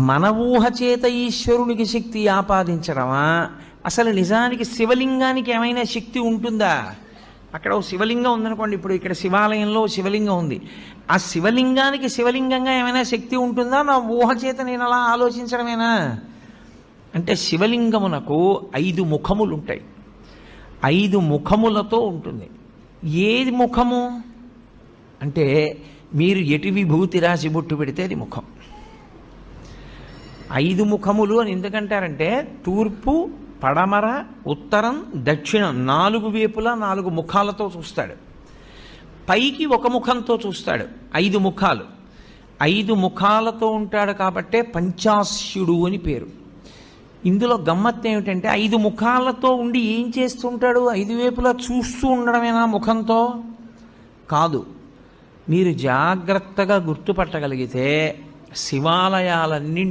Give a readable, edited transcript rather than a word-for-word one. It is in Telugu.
మన ఊహ చేత ఈశ్వరునికి శక్తి ఆపాదించడమా? అసలు నిజానికి శివలింగానికి ఏమైనా శక్తి ఉంటుందా? అక్కడ ఓ శివలింగం ఉందనుకోండి, ఇప్పుడు ఇక్కడ శివాలయంలో శివలింగం ఉంది. ఆ శివలింగానికి శివలింగంగా ఏమైనా శక్తి ఉంటుందా? నా ఊహ చేత నేను అలా ఆలోచించడమేనా? అంటే శివలింగమునకు 5 ముఖములు ఉంటాయి. 5 ముఖములతో ఉంటుంది. ఏది ముఖము అంటే, మీరు ఎటు విభూతి రాసి బొట్టు పెడితే అది ముఖం. 5 ముఖములు అని ఎందుకంటారంటే, తూర్పు, పడమర, ఉత్తరం, దక్షిణం 4 వైపులా 4 ముఖాలతో చూస్తాడు. పైకి ఒక ముఖంతో చూస్తాడు. 5 ముఖాలు. 5 ముఖాలతో ఉంటాడు కాబట్టే పంచాస్యుడు అని పేరు. ఇందులో గమ్మత్తు ఏమిటంటే, 5 ముఖాలతో ఉండి ఏం చేస్తుంటాడు? 5 వైపులా చూస్తూ ఉండడమేనా ముఖంతో? కాదు. మీరు జాగ్రత్తగా గుర్తుపట్టగలిగితే శివాలయాలన్నీ